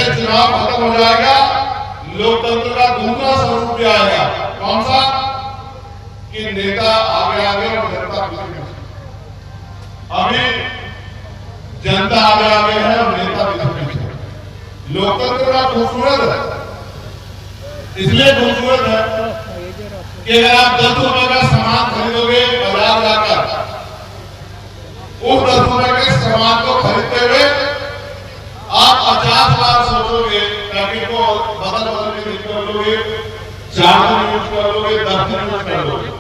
जैसे चुनाव खत्म हो जाएगा, लोकतंत्र का दूसरा स्वरूप भी आएगा। कौन सा? कि नेता आगे आगे और जनता पीछे। अभी जनता आगे आगे है और नेता पीछे। लोकतंत्र का खूबसूरत है, इसलिए खूबसूरत है कि अगर आप 10 रुपए का सामान खरीदोगे बाजार जाकर, उस 10 रुपए के सामान को खरीदते हुए आप 50 बार सोचोगे, पैकेट को बदल बदल के यूज कर लोगे, 4 दिन यूज कर लोगे, 10 दिन यूज कर लोगे।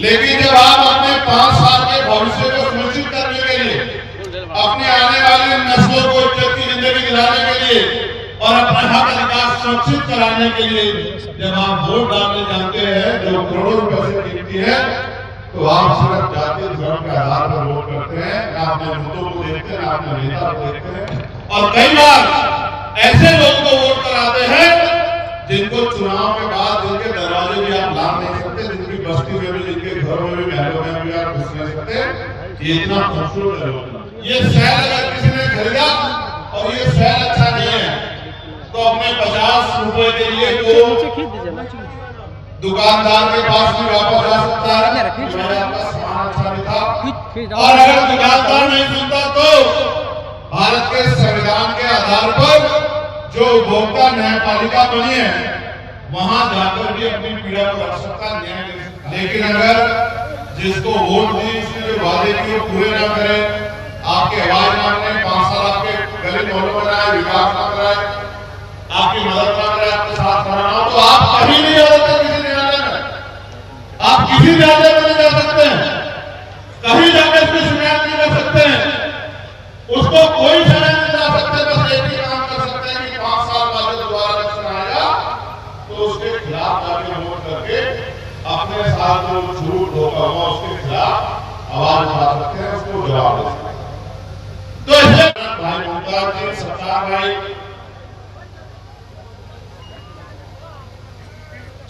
लेकिन जब आप अपने 5 साल के भविष्य को सुनिश्चित करने के लिए, अपने आने वाली नस्लों को इज्जत की जिंदगी दिलाने के लिए और अपने हक अधिकार सुरक्षित कराने के लिए जब आप वोट डालने जाते हैं जो करोड़ों रुपए से कीमती है, तो आप सिर्फ जातीय धर्म के आधार पर वोट करते हैं, ना अपने मुद्दों को देखते हैं, ना अपने नेता को देखते हैं। और कई बार ऐसे लोगों को वोट कराते हैं जिनको चुनाव के बाद जिनके दरवाजे भी आप लाभ नहीं सकते, जिनकी बस्ती में भी, जिनके घरों में भी, महलों में भी आप घुस नहीं सकते। ये इतना खूबसूरत है। ये शहर अगर किसी ने खरीदा और ये शहर अच्छा नहीं है तो अपने 50 रुपए के लिए तो दुकानदार के पास भी वापस जा सकता है, आपका सामान अच्छा नहीं था। और अगर दुकानदार नहीं सुनता तो भारत के संविधान के आधार पर जो उपभोक्ता न्यायपालिका बनी है वहां जाकर भी अपनी पीड़ा को रख सकता, न्याय दे सकता। लेकिन अगर जिसको वोट दी उसने जो वादे किए पूरे ना करे, आपके आवाज ना माने, 5 साल आपके गली मोहल्लों में आए, विकास ना कराए, आपकी मदद ना करे, आपके साथ खड़ा हो, तो आप कहीं नहीं जा सकते किसी न्यायालय में। आप किसी न्यायालय में नहीं जा सकते हैं, कहीं जाकर उसकी शिकायत नहीं कर सकते हैं, उसको कोई सजा नहीं दिला सकते। बस एक ही काम कर सकते हैं कि 5 साल बाद दोबारा इलेक्शन आएगा तो उसके खिलाफ जाके वोट करके अपने साथ जो झूठ धोखा हुआ उसके खिलाफ आवाज उठा सकते हैं, उसको जवाब दे सकते हैं। तो इसलिए भाई मुमताज जी, सत्तार भाई,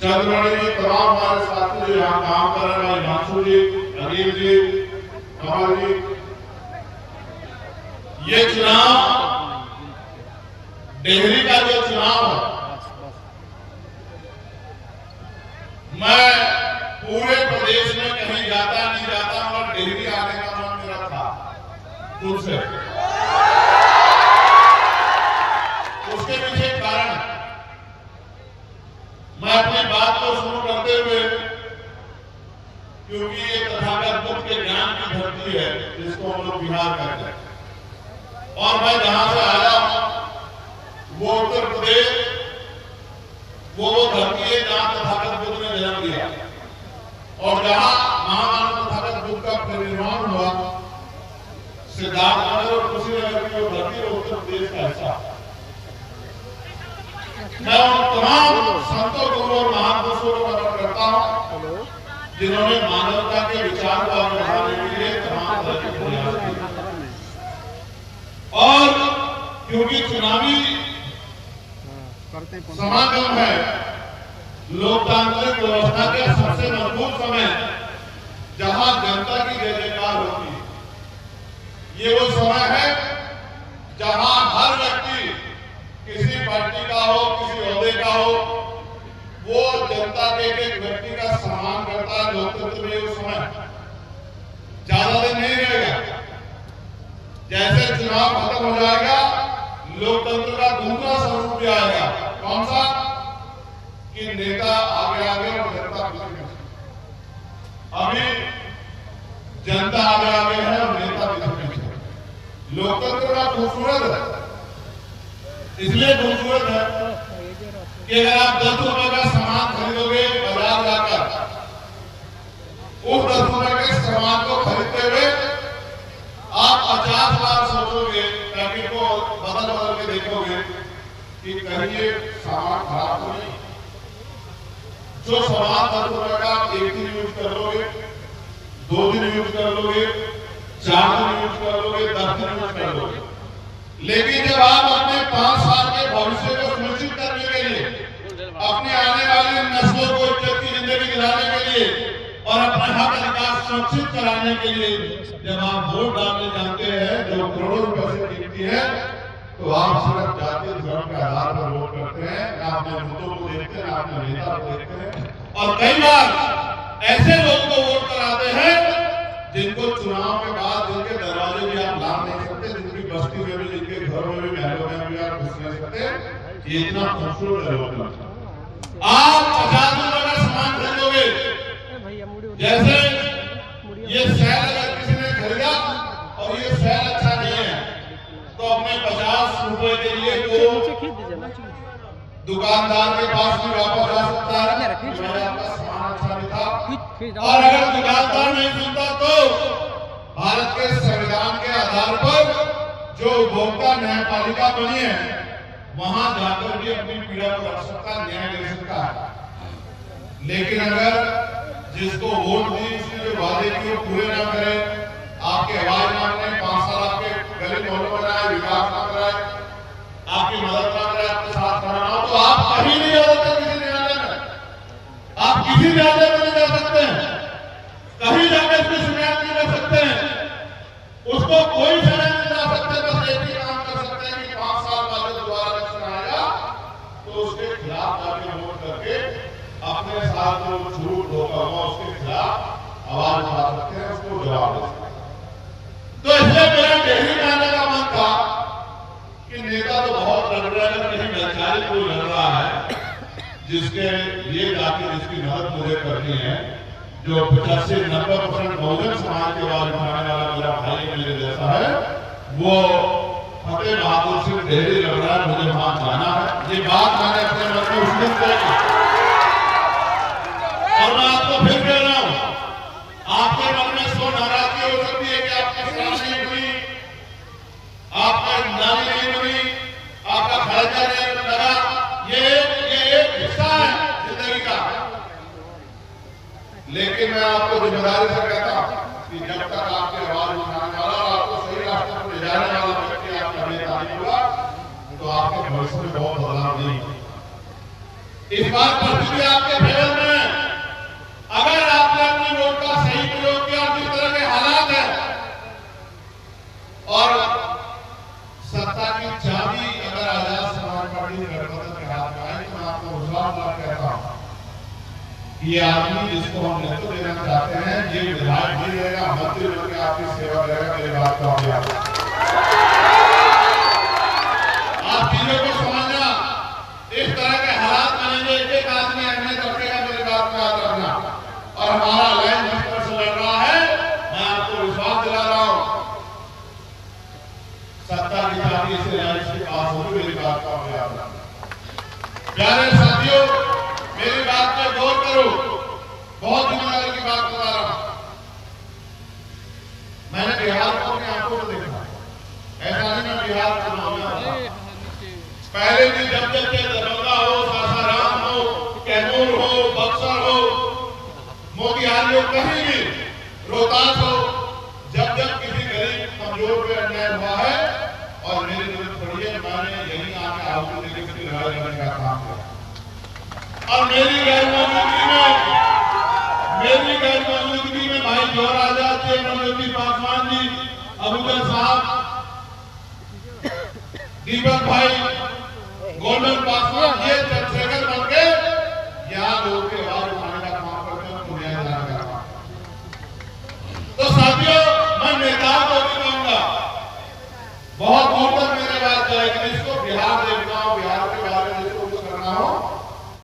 चंद्रमणि जी, तमाम हमारे साथी जो यहाँ काम कर रहे हैं, हिमांशु जी, अनिल जी, कमल जी, ये चुनाव डेहरी का जो चुनाव है, मैं पूरे प्रदेश में कहीं जाता नहीं जाता और डेहरी आने का मन मेरा था दूर से। उसके पीछे कारण मैं अपनी बात को शुरू करते हुए, क्योंकि ये तथागत बुद्ध के ज्ञान की धरती है जिसको हम लोग बिहार कहते हैं, और मैं जहां से आया वो उत्तर प्रदेश, वो धरती है जहां तथागत बुद्ध ने जन्म लिया और जहां महामानव तथागत बुद्ध का परिनिर्वाण हुआ, सिद्धार्थनगर और कुशीनगर की वो धरती है उत्तर प्रदेश का हिस्सा। मैं उन तमाम संतों गुरु और महापुरुषों को नमन करता हूं जिन्होंने मानवता के विचार को आगे बढ़ाने के लिए तमाम तरह के प्रयास किए। और क्योंकि चुनावी समागम है, लोकतांत्रिक व्यवस्था के सबसे मजबूत समय जहां जनता की जय जयकार होती है, ये वो समय है जहां हर व्यक्ति किसी पार्टी का हो, किसी ओहदे का हो, वो जनता के एक व्यक्ति का सम्मान करता है। लोकतंत्र में वो समय ज्यादा दिन नहीं रहेगा। जैसे चुनाव खत्म हो जाएगा, लोकतंत्र का दूसरा स्वरूप भी आएगा। कौन सा? कि नेता आगे आगे और जनता पीछे। अभी जनता आगे आगे है और नेता पीछे। लोकतंत्र का खूबसूरत है, इसलिए खूबसूरत है कि अगर आप 10 रुपए का सामान खरीदोगे बाजार जाकर, उस 10 रुपए के सामान को खरीदते हुए आप 50 बार सोचोगे, पैकेट को बदल बदल के देखोगे कि कहीं ये सामान खराब तो नहीं। जो सामान 10 रुपए का आप 1 दिन यूज कर लोगे, 2 दिन यूज कर लोगे, 4 दिन यूज कर लोगे, 10 दिन यूज कर लोगे। लेकिन जब आप अपने 5 साल के भविष्य को सुनिश्चित करने के लिए, अपने आने वाली नस्लों को इज्जत की जिंदगी दिलाने के लिए और अपने हक अधिकार सुरक्षित कराने के लिए जब आप वोट डालने जाते हैं जो करोड़ों रुपए से कीमती है, तो आप सिर्फ जातीय धर्म के अपने मुद्दों को देखते हैं, अपने नेता को देखते हैं। और कई बार ऐसे लोग को वोट कराते हैं जिनको चुनाव के बाद जिनके दरवाजे भी आप लाभ नहीं सकते, जिनकी बस्ती में भी, जिनके घरों में भी, महलों में भी आप घुस नहीं सकते। ये इतना खूबसूरत है लोग। आप 50 रुपए का सामान खरीदोगे, जैसे ये शहर अगर किसी ने खरीदा और ये शहर अच्छा नहीं है तो अपने 50 रुपए के लिए वो दुकानदार के पास भी वापस जा सकता है, आपका सामान अच्छा नहीं था। और अगर दुकानदार नहीं सुनता तो भारत के संविधान के आधार पर जो उपभोक्ता न्यायपालिका बनी है वहां जाकर भी अपनी पीड़ा को रख सकता है, न्याय ले सकता है। लेकिन अगर जिसको वोट दी उसने जो वादे किए वो पूरे ना करे, आपके आवाज ना करे, 5 साल आपके गली मोहल्लों में आए, विकास ना कराए, आपकी मदद ना करे, आपके साथ खड़ा ना हो, तो आप कहीं नहीं जा सकते किसी न्यायालय में। आप किसी न्यायालय में नहीं जा सकते हैं, कहीं जाकर उसकी शिकायत नहीं कर सकते हैं, उसको कोई सजा नहीं दिला सकते। बस एक ही काम कर सकते हैं कि 5 साल बाद दोबारा इलेक्शन आएगा तो उसके खिलाफ जाके वोट करके अपने साथ जो झूठ धोखा हुआ उसके खिलाफ आवाज उठा सकते हैं, उसको जवाब दे सकते हैं। तो इसलिए मेरा डेहरी में आने का मन था कि नेता तो बहुत लड़ रहा है, कहीं वैचारिक कोई लड़ रहा है जिसके लिए जाके जिसकी मदद मुझे करनी है, जो 85-90% बहुजन समाज के आवाज उठाने वाला मेरा भाई मेरे जैसा है, वो फतेह बहादुर सिंह डेहरी लड़ रहा है, मुझे वहां जाना है। ये बात मैंने अपने मन में उस दिन कही और मैं आपको फिर कह रहा हूं, आपके मन में सो नाराजगी हो सकती है कि आपकी सलाह नहीं बनी, आपका नाली नहीं बनी, आपका खर्चा नहीं लगा, ये एक हिस्सा है जिंदगी का। लेकिन मैं आपको जिम्मेदारी से कहता हूं कि जब तक आपकी आवाज उठाने वाला और आपको सही रास्ते पर ले जाने वाला व्यक्ति आपका नेता नहीं होगा तो आपके भविष्य में बहुत बदलाव नहीं होगा। इस बार परिस्थिति आपके फेवर में है। अगर आपने अपनी वोट का सही प्रयोग किया, जिस तरह के हालात है और सत्ता की चाबी अगर आजाद समाज पार्टी गठबंधन के हाथ में आई तो मैं आपको विश्वास कहता हूं कि ये आदमी जिसको हम नेतृत्व देना चाहते हैं ये विधायक भी रहेगा, मंत्री बनकर आपकी सेवा करेगा। मेरी बात को आप चीजों को समझना, इस तरह के हालात बनेंगे, एक आदमी अहमियत रखेगा, मेरी बात को याद रखना। और हमारा लाइन जिस तरह से लड़ रहा है, मैं आपको विश्वास दिला रहा हूं सत्ता की चाबी से इसके पास होगी, मेरी बात को याद रखना। प्यारे साथियों, मेरी बात पे गौर करो, बहुत जिम्मेदारी की बात बता रहा हूं। मैंने बिहार को अपनी आंखों में देखा, ऐसा नहीं मैं बिहार को पहले भी जब जब के दरभंगा हो, सासाराम हो, कैमूर हो, बक्सर हो, मोतिहारी हो, कहीं भी रोहतास हो, जब जब किसी गरीब कमजोर पे अन्याय हुआ है और मेरी जरूरत पड़ी है, मैंने यही आके आवाज देकर उसकी लड़ाई करने का काम किया। और मेरी गैर मौजूदगी में भाई जौहर आजाद जी, मनोजी पासवान जी, अबूबकर साहब, दीपक भाई, गोल्डन पासवान, ये